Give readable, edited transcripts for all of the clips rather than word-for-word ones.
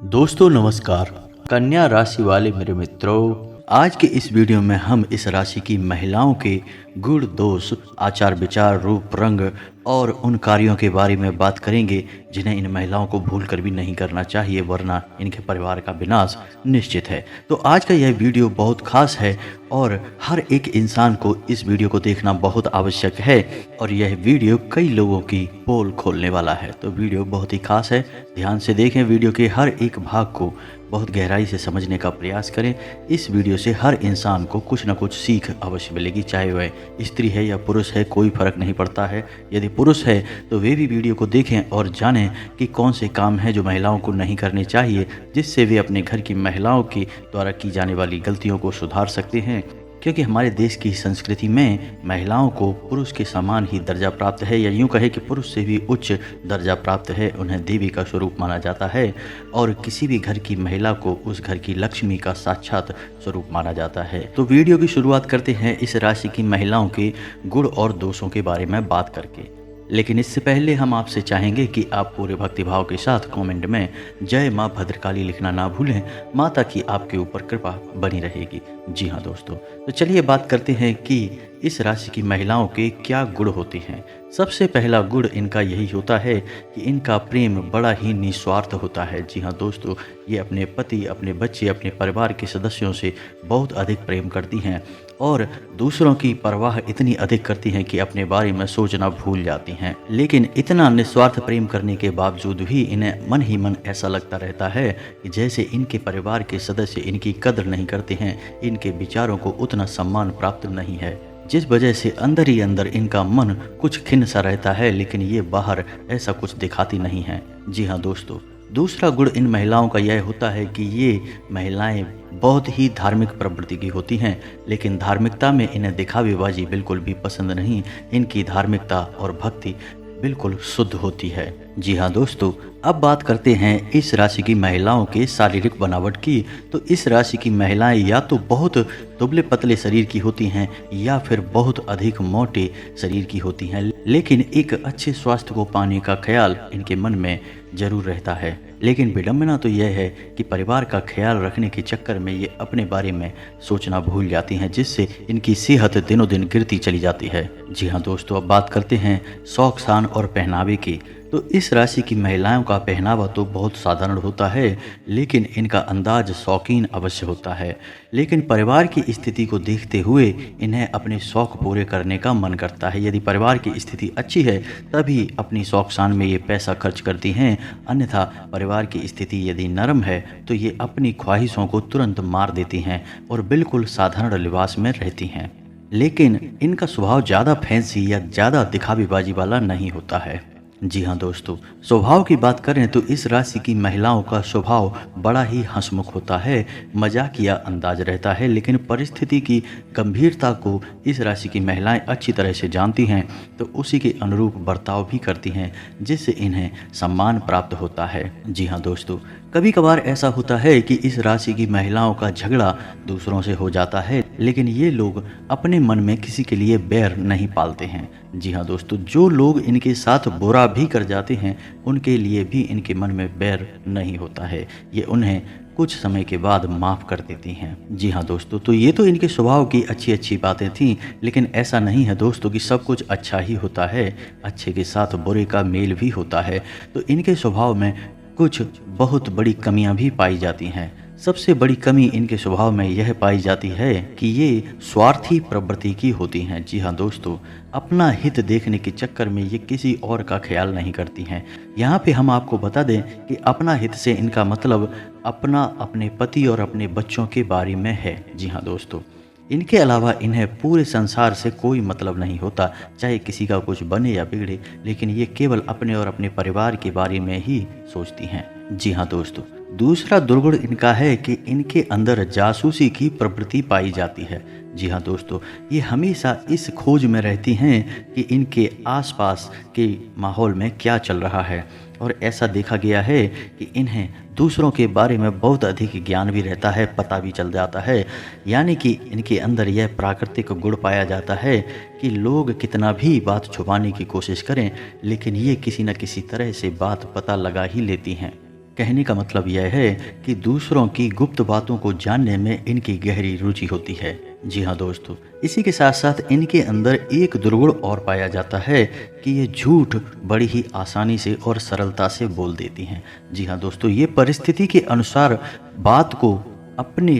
दोस्तों नमस्कार। कन्या राशि वाले मेरे मित्रों, आज के इस वीडियो में हम इस राशि की महिलाओं के गुण दोष, आचार विचार, रूप रंग और उन कार्यों के बारे में बात करेंगे जिन्हें इन महिलाओं को भूल कर भी नहीं करना चाहिए, वरना इनके परिवार का विनाश निश्चित है। तो आज का यह वीडियो बहुत खास है और हर एक इंसान को इस वीडियो को देखना बहुत आवश्यक है और यह वीडियो कई लोगों की पोल खोलने वाला है। तो वीडियो बहुत ही खास है, ध्यान से देखें। वीडियो के हर एक भाग को बहुत गहराई से समझने का प्रयास करें। इस वीडियो से हर इंसान को कुछ न कुछ सीख अवश्य मिलेगी, चाहे वह स्त्री है या पुरुष है, कोई फर्क नहीं पड़ता है। यदि पुरुष है तो वे भी वीडियो को देखें और जानें कि कौन से काम हैं जो महिलाओं को नहीं करने चाहिए, जिससे वे अपने घर की महिलाओं की द्वारा की जाने वाली गलतियों को सुधार सकते हैं। क्योंकि हमारे देश की संस्कृति में महिलाओं को पुरुष के समान ही दर्जा प्राप्त है, या यूं कहे कि पुरुष से भी उच्च दर्जा प्राप्त है। उन्हें देवी का स्वरूप माना जाता है और किसी भी घर की महिला को उस घर की लक्ष्मी का साक्षात स्वरूप माना जाता है। तो वीडियो की शुरुआत करते हैं इस राशि की महिलाओं के गुण और दोषों के बारे में बात करके। लेकिन इससे पहले हम आपसे चाहेंगे कि आप पूरे भक्तिभाव के साथ कमेंट में जय माँ भद्रकाली लिखना ना भूलें। माता की आपके ऊपर कृपा बनी रहेगी। जी हाँ दोस्तों, तो चलिए बात करते हैं कि इस राशि की महिलाओं के क्या गुण होते हैं। सबसे पहला गुण इनका यही होता है कि इनका प्रेम बड़ा ही निस्वार्थ होता है। जी हाँ दोस्तों, ये अपने पति, अपने बच्चे, अपने परिवार के सदस्यों से बहुत अधिक प्रेम करती हैं और दूसरों की परवाह इतनी अधिक करती हैं कि अपने बारे में सोचना भूल जाती हैं। लेकिन इतना निस्वार्थ प्रेम करने के बावजूद भी इन्हें मन ही मन ऐसा लगता रहता है कि जैसे इनके परिवार के सदस्य इनकी कदर नहीं करते हैं, इनके विचारों को उतना सम्मान प्राप्त नहीं है, जिस वजह से अंदर ही अंदर इनका मन कुछ खिन्न सा रहता है। लेकिन ये बाहर ऐसा कुछ दिखाती नहीं है। जी हाँ दोस्तों, दूसरा गुण इन महिलाओं का यह होता है कि ये महिलाएं बहुत ही धार्मिक प्रवृत्ति की होती हैं, लेकिन धार्मिकता में इन्हें दिखावेबाजी बिल्कुल भी पसंद नहीं। इनकी धार्मिकता और भक्ति बिल्कुल शुद्ध होती है। जी हाँ दोस्तों, अब बात करते हैं इस राशि की महिलाओं के शारीरिक बनावट की। तो इस राशि की महिलाएं या तो बहुत दुबले पतले शरीर की होती हैं या फिर बहुत अधिक मोटे शरीर की होती हैं, लेकिन एक अच्छे स्वास्थ्य को पाने का ख्याल इनके मन में जरूर रहता है। लेकिन विडंबना तो यह है कि परिवार का ख्याल रखने के चक्कर में ये अपने बारे में सोचना भूल जाती हैं, जिससे इनकी सेहत दिनों दिन गिरती चली जाती है। जी हाँ दोस्तों, अब बात करते हैं शौक शान और पहनावे की। तो इस राशि की महिलाओं का पहनावा तो बहुत साधारण होता है, लेकिन इनका अंदाज शौकीन अवश्य होता है। लेकिन परिवार की स्थिति को देखते हुए इन्हें अपने शौक पूरे करने का मन करता है। यदि परिवार की स्थिति अच्छी है तभी अपनी शौक शान में ये पैसा खर्च करती हैं, अन्यथा परिवार की स्थिति यदि नरम है तो ये अपनी ख्वाहिशों को तुरंत मार देती हैं और बिल्कुल साधारण लिबास में रहती हैं। लेकिन इनका स्वभाव ज़्यादा फैंसी या ज़्यादा दिखावेबाजी वाला नहीं होता है। जी हाँ दोस्तों, स्वभाव की बात करें तो इस राशि की महिलाओं का स्वभाव बड़ा ही हंसमुख होता है, मजाकिया अंदाज रहता है। लेकिन परिस्थिति की गंभीरता को इस राशि की महिलाएं अच्छी तरह से जानती हैं, तो उसी के अनुरूप बर्ताव भी करती हैं, जिससे इन्हें सम्मान प्राप्त होता है। जी हाँ दोस्तों, कभी कभार ऐसा होता है कि इस राशि की महिलाओं का झगड़ा दूसरों से हो जाता है, लेकिन ये लोग अपने मन में किसी के लिए बैर नहीं पालते हैं। जी हाँ दोस्तों, जो लोग इनके साथ बुरा भी कर जाते हैं उनके लिए भी इनके मन में बैर नहीं होता है, ये उन्हें कुछ समय के बाद माफ़ कर देती हैं। जी हाँ दोस्तों, तो ये तो इनके स्वभाव की अच्छी अच्छी बातें थीं, लेकिन ऐसा नहीं है दोस्तों कि सब कुछ अच्छा ही होता है। अच्छे के साथ बुरे का मेल भी होता है। तो इनके स्वभाव में कुछ बहुत बड़ी कमियां भी पाई जाती हैं। सबसे बड़ी कमी इनके स्वभाव में यह पाई जाती है कि ये स्वार्थी प्रवृत्ति की होती हैं। जी हाँ दोस्तों, अपना हित देखने के चक्कर में ये किसी और का ख्याल नहीं करती हैं। यहाँ पे हम आपको बता दें कि अपना हित से इनका मतलब अपना, अपने पति और अपने बच्चों के बारे में है। जी हाँ दोस्तों, इनके अलावा इन्हें पूरे संसार से कोई मतलब नहीं होता, चाहे किसी का कुछ बने या बिगड़े, लेकिन ये केवल अपने और अपने परिवार के बारे में ही सोचती हैं। जी हाँ दोस्तों, दूसरा दुर्गुण इनका है कि इनके अंदर जासूसी की प्रवृत्ति पाई जाती है। जी हाँ दोस्तों, ये हमेशा इस खोज में रहती हैं कि इनके आसपास के माहौल में क्या चल रहा है, और ऐसा देखा गया है कि इन्हें दूसरों के बारे में बहुत अधिक ज्ञान भी रहता है, पता भी चल जाता है। यानी कि इनके अंदर यह प्राकृतिक गुण पाया जाता है कि लोग कितना भी बात छुपाने की कोशिश करें, लेकिन ये किसी न किसी तरह से बात पता लगा ही लेती हैं। कहने का मतलब यह है कि दूसरों की गुप्त बातों को जानने में इनकी गहरी रुचि होती है। जी हाँ दोस्तों, इसी के साथ साथ इनके अंदर एक दुर्गुण और पाया जाता है कि ये झूठ बड़ी ही आसानी से और सरलता से बोल देती हैं। जी हाँ दोस्तों, ये परिस्थिति के अनुसार बात को अपने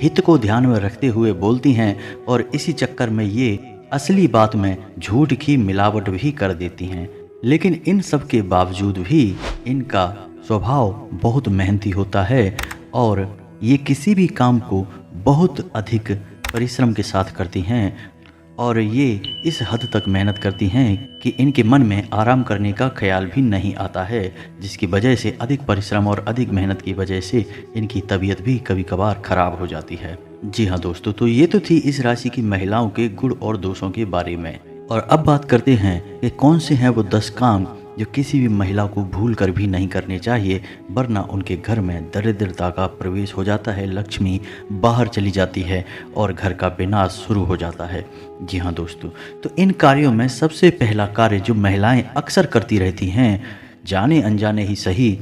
हित को ध्यान में रखते हुए बोलती हैं और इसी चक्कर में ये असली बात में झूठ की मिलावट भी कर देती हैं। लेकिन इन सब के बावजूद भी इनका स्वभाव बहुत मेहनती होता है और ये किसी भी काम को बहुत अधिक परिश्रम के साथ करती हैं और ये इस हद तक मेहनत करती हैं कि इनके मन में आराम करने का ख्याल भी नहीं आता है, जिसकी वजह से अधिक परिश्रम और अधिक मेहनत की वजह से इनकी तबीयत भी कभी कभार खराब हो जाती है। जी हाँ दोस्तों, तो ये तो थी इस राशि की महिलाओं के गुण और दोषों के बारे में। और अब बात करते हैं कि कौन से हैं वो 10 काम जो किसी भी महिला को भूल कर भी नहीं करने चाहिए, वरना उनके घर में दरिद्रता का प्रवेश हो जाता है, लक्ष्मी बाहर चली जाती है और घर का विनाश शुरू हो जाता है। जी हाँ दोस्तों, तो इन कार्यों में सबसे पहला कार्य जो महिलाएं अक्सर करती रहती हैं, जाने अनजाने ही सही,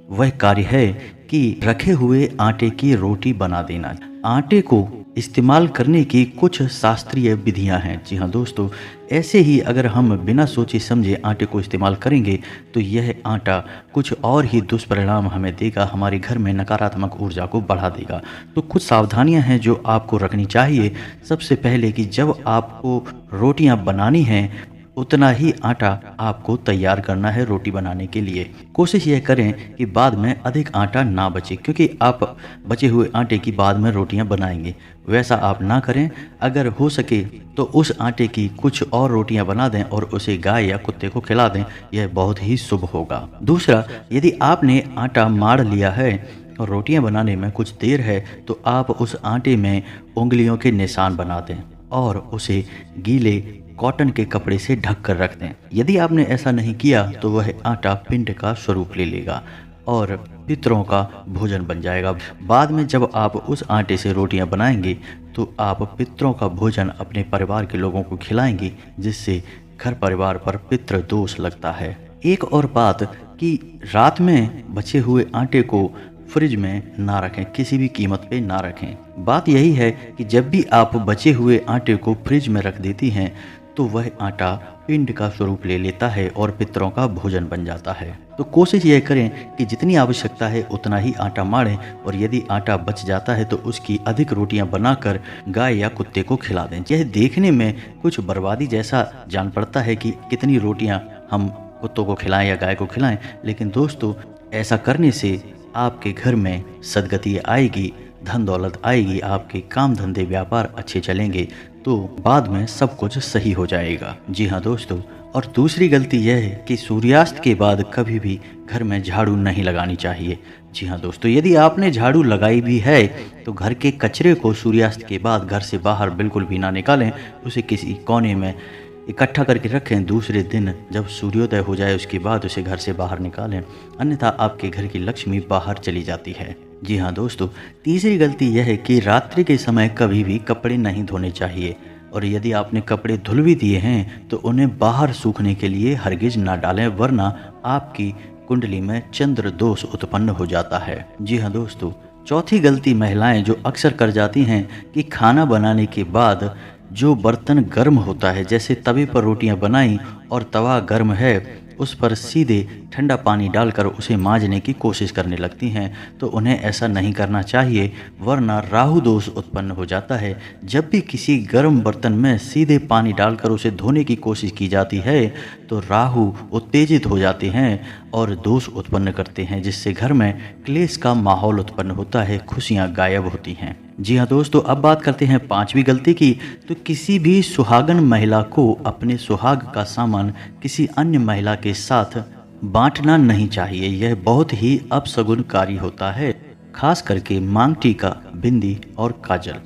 वह कार्य है कि रखे हुए आटे की रोटी बना देना। आटे को इस्तेमाल करने की कुछ शास्त्रीय विधियां हैं। जी हाँ दोस्तों, ऐसे ही अगर हम बिना सोचे समझे आटे को इस्तेमाल करेंगे तो यह आटा कुछ और ही दुष्परिणाम हमें देगा, हमारे घर में नकारात्मक ऊर्जा को बढ़ा देगा। तो कुछ सावधानियां हैं जो आपको रखनी चाहिए। सबसे पहले कि जब आपको रोटियां बनानी हैं उतना ही आटा आपको तैयार करना है रोटी बनाने के लिए। कोशिश यह करें कि बाद में अधिक आटा ना बचे, क्योंकि आप बचे हुए आटे की बाद में रोटियां बनाएंगे। वैसा आप ना करें। अगर हो सके तो उस आटे की कुछ और रोटियां बना दें और उसे गाय या कुत्ते को खिला दें, यह बहुत ही शुभ होगा। दूसरा, यदि आपने आटा माड़ लिया है और रोटियां बनाने में कुछ देर है तो आप उस आटे में उंगलियों के निशान बना दें और उसे गीले कॉटन के कपड़े से ढक कर रख दें। यदि आपने ऐसा नहीं किया तो वह आटा पिंड का स्वरूप ले लेगा और पितरों का भोजन बन जाएगा। बाद में जब आप उस आटे से रोटियां बनाएंगे तो आप पितरों का भोजन अपने परिवार के लोगों को खिलाएंगे, जिससे घर परिवार पर पितृ दोष लगता है। एक और बात कि रात में बचे हुए आटे को फ्रिज में ना रखें, किसी भी कीमत पे ना रखें। बात यही है कि जब भी आप बचे हुए आटे को फ्रिज में रख देती हैं तो वह आटा पिंड का स्वरूप ले लेता है और पितरों का भोजन बन जाता है। तो कोशिश यह करें कि जितनी आवश्यकता है उतना ही आटा माड़ें और यदि आटा बच जाता है तो उसकी अधिक रोटियां बनाकर गाय या कुत्ते को खिला दें। यह देखने में कुछ बर्बादी जैसा जान पड़ता है कि कितनी रोटियां हम कुत्तों को खिलाएं या गाय को खिलाएं, लेकिन दोस्तों ऐसा करने से आपके घर में सदगति आएगी, धन दौलत आएगी, आपके काम धंधे व्यापार अच्छे चलेंगे, तो बाद में सब कुछ सही हो जाएगा। जी हाँ दोस्तों, और दूसरी गलती यह है कि सूर्यास्त के बाद कभी भी घर में झाड़ू नहीं लगानी चाहिए। जी हाँ दोस्तों, यदि आपने झाड़ू लगाई भी है तो घर के कचरे को सूर्यास्त के बाद घर से बाहर बिल्कुल भी ना निकालें, उसे किसी कोने में इकट्ठा करके रखें। दूसरे दिन जब सूर्योदय हो जाए उसके बाद उसे घर से बाहर निकालें, अन्यथा आपके घर की लक्ष्मी बाहर चली जाती है। जी हाँ दोस्तों, तीसरी गलती यह है कि रात्रि के समय कभी भी कपड़े नहीं धोने चाहिए और यदि आपने कपड़े धुल भी दिए हैं तो उन्हें बाहर सूखने के लिए हरगिज ना डालें, वरना आपकी कुंडली में चंद्र दोष उत्पन्न हो जाता है। जी हाँ दोस्तों, चौथी गलती महिलाएं जो अक्सर कर जाती हैं कि खाना बनाने के बाद जो बर्तन गर्म होता है, जैसे तवे पर रोटियां बनाई और तवा गर्म है, उस पर सीधे ठंडा पानी डालकर उसे मांजने की कोशिश करने लगती हैं। तो उन्हें ऐसा नहीं करना चाहिए, वरना राहु दोष उत्पन्न हो जाता है। जब भी किसी गर्म बर्तन में सीधे पानी डालकर उसे धोने की कोशिश की जाती है तो राहु उत्तेजित हो जाते हैं और दोष उत्पन्न करते हैं, जिससे घर में क्लेश का माहौल उत्पन्न होता है, खुशियाँ गायब होती हैं। जी हाँ दोस्तों, अब बात करते हैं पांचवी गलती की। तो किसी भी सुहागन महिला को अपने सुहाग का सामान किसी अन्य महिला के साथ बांटना नहीं चाहिए। यह बहुत ही अपशगुनकारी होता है, खास करके मांग टीका, बिंदी और काजल।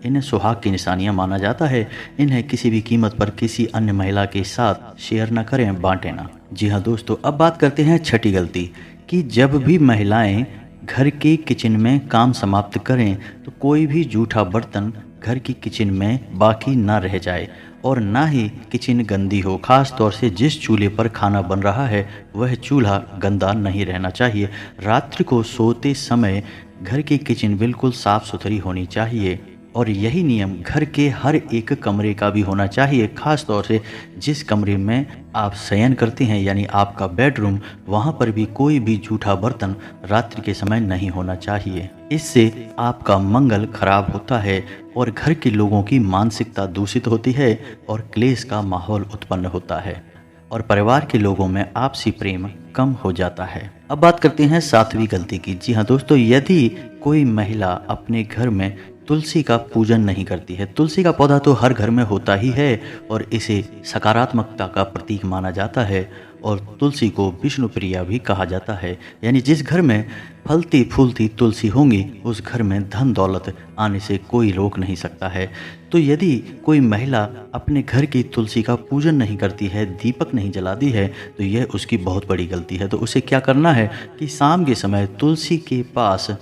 इन्हें सुहाग की निशानियां माना जाता है। इन्हें किसी भी कीमत पर किसी अन्य महिला के साथ शेयर न करें, बांटें ना। जी हाँ दोस्तों, अब बात करते हैं छठी गलती कि जब भी महिलाएं घर के किचन में काम समाप्त करें तो कोई भी जूठा बर्तन घर की किचन में बाकी ना रह जाए और ना ही किचन गंदी हो। खास तौर से जिस चूल्हे पर खाना बन रहा है वह चूल्हा गंदा नहीं रहना चाहिए। रात्रि को सोते समय घर की किचन बिल्कुल साफ सुथरी होनी चाहिए और यही नियम घर के हर एक कमरे का भी होना चाहिए। खास तौर से जिस कमरे में आप शयन करते हैं यानी आपका बेडरूम, वहाँ पर भी कोई भी जूठा बर्तन रात्रि के समय नहीं होना चाहिए। इससे आपका मंगल खराब होता है और घर के लोगों की मानसिकता दूषित होती है और क्लेश का माहौल उत्पन्न होता है और परिवार के लोगों में आपसी प्रेम कम हो जाता है। अब बात करते हैं 7वीं गलती की। जी हाँ दोस्तों, यदि कोई महिला अपने घर में तुलसी का पूजन नहीं करती है। तुलसी का पौधा तो हर घर में होता ही है और इसे सकारात्मकता का प्रतीक माना जाता है और तुलसी को विष्णु प्रिया भी कहा जाता है। यानी जिस घर में फलती फूलती तुलसी होंगी उस घर में धन दौलत आने से कोई रोक नहीं सकता है। तो यदि कोई महिला अपने घर की तुलसी का पूजन नहीं करती है, दीपक नहीं जलाती है, तो यह उसकी बहुत बड़ी गलती है। तो उसे क्या करना है कि शाम के समय तुलसी के पास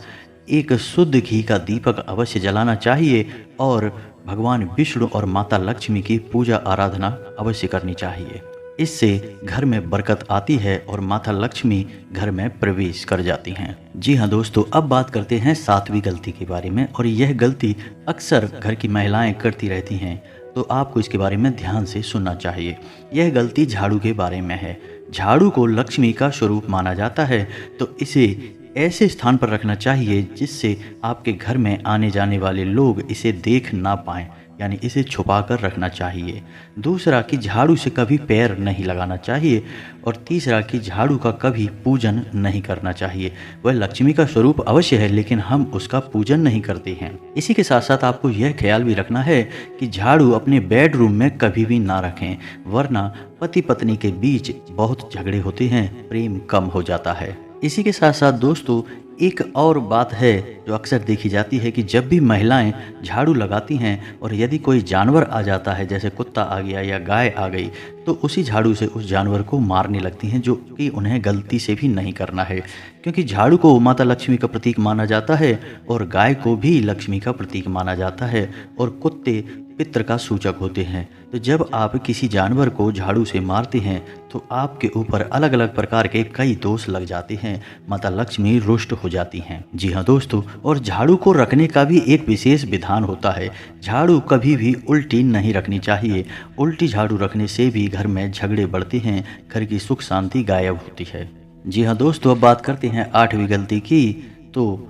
एक शुद्ध घी का दीपक अवश्य जलाना चाहिए और भगवान विष्णु और माता लक्ष्मी की पूजा आराधना अवश्य करनी चाहिए। इससे घर में बरकत आती है और माता लक्ष्मी घर में प्रवेश कर जाती हैं। जी हाँ दोस्तों, अब बात करते हैं 7वीं गलती के बारे में और यह गलती अक्सर घर की महिलाएं करती रहती हैं, तो आपको इसके बारे में ध्यान से सुनना चाहिए। यह गलती झाड़ू के बारे में है। झाड़ू को लक्ष्मी का स्वरूप माना जाता है, तो इसे ऐसे स्थान पर रखना चाहिए जिससे आपके घर में आने जाने वाले लोग इसे देख ना पाएं, यानी इसे छुपा कर रखना चाहिए। दूसरा कि झाड़ू से कभी पैर नहीं लगाना चाहिए और तीसरा कि झाड़ू का कभी पूजन नहीं करना चाहिए। वह लक्ष्मी का स्वरूप अवश्य है लेकिन हम उसका पूजन नहीं करते हैं। इसी के साथ साथ आपको यह ख्याल भी रखना है कि झाड़ू अपने बेडरूम में कभी भी ना रखें, वरना पति पत्नी के बीच बहुत झगड़े होते हैं, प्रेम कम हो जाता है। इसी के साथ साथ दोस्तों एक और बात है जो अक्सर देखी जाती है कि जब भी महिलाएं झाड़ू लगाती हैं और यदि कोई जानवर आ जाता है, जैसे कुत्ता आ गया या गाय आ गई, तो उसी झाड़ू से उस जानवर को मारने लगती हैं, जो कि उन्हें गलती से भी नहीं करना है। क्योंकि झाड़ू को माता लक्ष्मी का प्रतीक माना जाता है और गाय को भी लक्ष्मी का प्रतीक माना जाता है और कुत्ते पितृ का सूचक होते हैं। तो जब आप किसी जानवर को झाड़ू से मारते हैं तो आपके ऊपर अलग अलग प्रकार के कई दोष लग जाते हैं, माता लक्ष्मी रुष्ट हो जाती हैं। जी हाँ दोस्तों, और झाड़ू को रखने का भी एक विशेष विधान होता है। झाड़ू कभी भी उल्टी नहीं रखनी चाहिए। उल्टी झाड़ू रखने से भी घर में झगड़े बढ़ते हैं, घर की सुख शांति गायब होती है। जी हाँ दोस्तों, अब बात करते हैं 8वीं गलती की। तो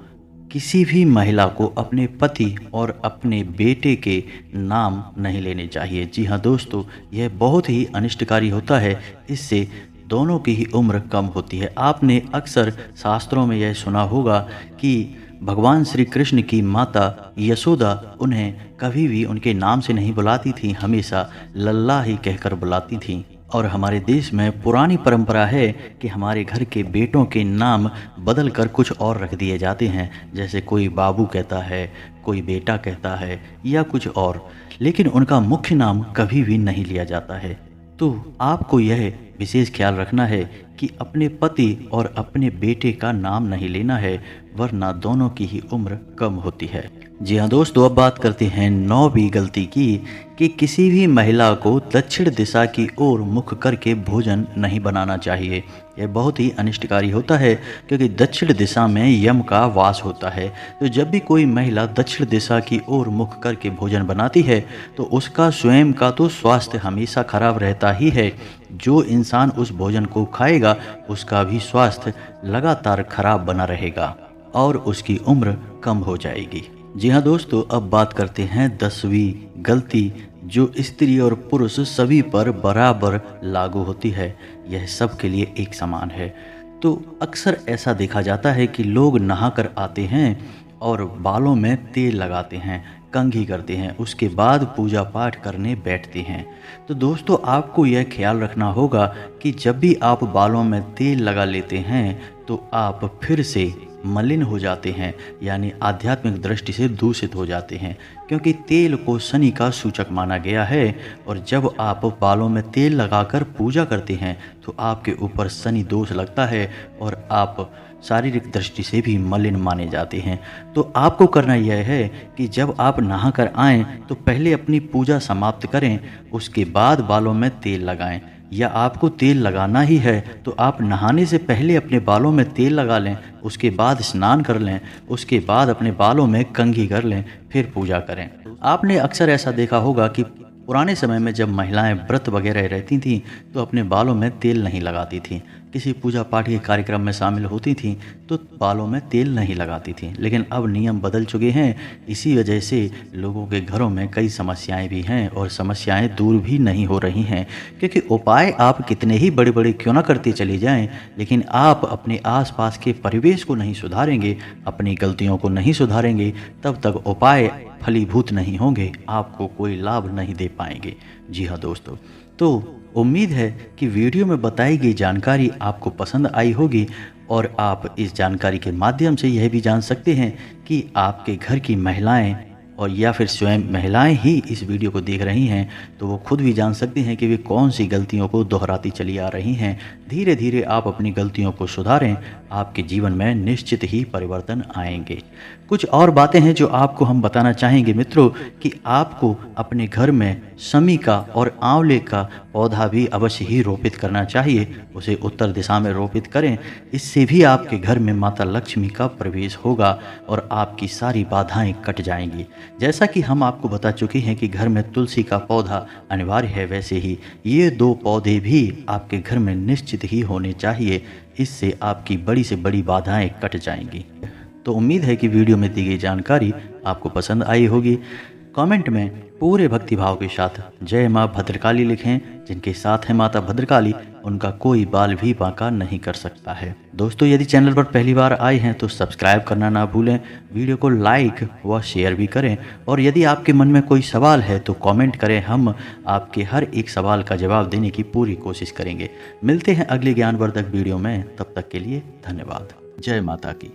किसी भी महिला को अपने पति और अपने बेटे के नाम नहीं लेने चाहिए। जी हाँ दोस्तों, यह बहुत ही अनिष्टकारी होता है। इससे दोनों की ही उम्र कम होती है। आपने अक्सर शास्त्रों में यह सुना होगा कि भगवान श्री कृष्ण की माता यशोदा उन्हें कभी भी उनके नाम से नहीं बुलाती थी, हमेशा लल्ला ही कहकर बुलाती थी। और हमारे देश में पुरानी परंपरा है कि हमारे घर के बेटों के नाम बदल कर कुछ और रख दिए जाते हैं, जैसे कोई बाबू कहता है, कोई बेटा कहता है या कुछ और, लेकिन उनका मुख्य नाम कभी भी नहीं लिया जाता है। तो आपको यह विशेष ख्याल रखना है कि अपने पति और अपने बेटे का नाम नहीं लेना है, वरना दोनों की ही उम्र कम होती है। जी हाँ दोस्तों, अब बात करते हैं 9वीं गलती की कि किसी भी महिला को दक्षिण दिशा की ओर मुख करके भोजन नहीं बनाना चाहिए। यह बहुत ही अनिष्टकारी होता है क्योंकि दक्षिण दिशा में यम का वास होता है। तो जब भी कोई महिला दक्षिण दिशा की ओर मुख करके भोजन बनाती है तो उसका स्वयं का तो स्वास्थ्य हमेशा खराब रहता ही है। जो इंसान उस भोजन को खाएगा उसका भी स्वास्थ्य लगातार खराब बना रहेगा और उसकी उम्र कम हो जाएगी। जी हाँ दोस्तों, अब बात करते हैं 10वीं गलती जो स्त्री और पुरुष सभी पर बराबर लागू होती है। यह सब के लिए एक समान है। तो अक्सर ऐसा देखा जाता है कि लोग नहाकर आते हैं और बालों में तेल लगाते हैं, कंघी करते हैं, उसके बाद पूजा पाठ करने बैठते हैं। तो दोस्तों आपको यह ख्याल रखना होगा कि जब भी आप बालों में तेल लगा लेते हैं तो आप फिर से मलिन हो जाते हैं, यानी आध्यात्मिक दृष्टि से दूषित हो जाते हैं, क्योंकि तेल को शनि का सूचक माना गया है। और जब आप बालों में तेल लगाकर पूजा करते हैं तो आपके ऊपर शनि दोष लगता है और आप शारीरिक दृष्टि से भी मलिन माने जाते हैं। तो आपको करना यह है कि जब आप नहा कर आएँ तो पहले अपनी पूजा समाप्त करें, उसके बाद बालों में तेल लगाएं। या आपको तेल लगाना ही है तो आप नहाने से पहले अपने बालों में तेल लगा लें, उसके बाद स्नान कर लें, उसके बाद अपने बालों में कंघी कर लें, फिर पूजा करें। आपने अक्सर ऐसा देखा होगा कि पुराने समय में जब महिलाएं व्रत वगैरह रहती थीं तो अपने बालों में तेल नहीं लगाती थीं। किसी पूजा पाठ के कार्यक्रम में शामिल होती थीं तो बालों में तेल नहीं लगाती थीं। लेकिन अब नियम बदल चुके हैं, इसी वजह से लोगों के घरों में कई समस्याएं भी हैं और समस्याएं दूर भी नहीं हो रही हैं। क्योंकि उपाय आप कितने ही बड़े बड़े क्यों ना करते चले जाएं, लेकिन आप अपने आसपास के परिवेश को नहीं सुधारेंगे, अपनी गलतियों को नहीं सुधारेंगे, तब तक उपाय फलीभूत नहीं होंगे, आपको कोई लाभ नहीं दे पाएंगे। जी हाँ दोस्तों, तो उम्मीद है कि वीडियो में बताई गई जानकारी आपको पसंद आई होगी और आप इस जानकारी के माध्यम से यह भी जान सकते हैं कि आपके घर की महिलाएं और या फिर स्वयं महिलाएं ही इस वीडियो को देख रही हैं तो वो खुद भी जान सकती हैं कि वे कौन सी गलतियों को दोहराती चली आ रही हैं। धीरे धीरे आप अपनी गलतियों को सुधारें, आपके जीवन में निश्चित ही परिवर्तन आएंगे। कुछ और बातें हैं जो आपको हम बताना चाहेंगे मित्रों कि आपको अपने घर में शमी का और आंवले का पौधा भी अवश्य ही रोपित करना चाहिए। उसे उत्तर दिशा में रोपित करें, इससे भी आपके घर में माता लक्ष्मी का प्रवेश होगा और आपकी सारी बाधाएं कट जाएंगी। जैसा कि हम आपको बता चुके हैं कि घर में तुलसी का पौधा अनिवार्य है, वैसे ही ये 2 पौधे भी आपके घर में निश्चित ही होने चाहिए। इससे आपकी बड़ी से बड़ी बाधाएं कट जाएंगी। तो उम्मीद है कि वीडियो में दी गई जानकारी आपको पसंद आई होगी। कमेंट में पूरे भक्तिभाव के साथ जय माँ भद्रकाली लिखें। जिनके साथ है माता भद्रकाली, उनका कोई बाल भी बांका नहीं कर सकता है। दोस्तों, यदि चैनल पर पहली बार आए हैं तो सब्सक्राइब करना ना भूलें, वीडियो को लाइक व शेयर भी करें और यदि आपके मन में कोई सवाल है तो कमेंट करें, हम आपके हर एक सवाल का जवाब देने की पूरी कोशिश करेंगे। मिलते हैं अगले ज्ञानवर्धक वीडियो में, तब तक के लिए धन्यवाद। जय माता की।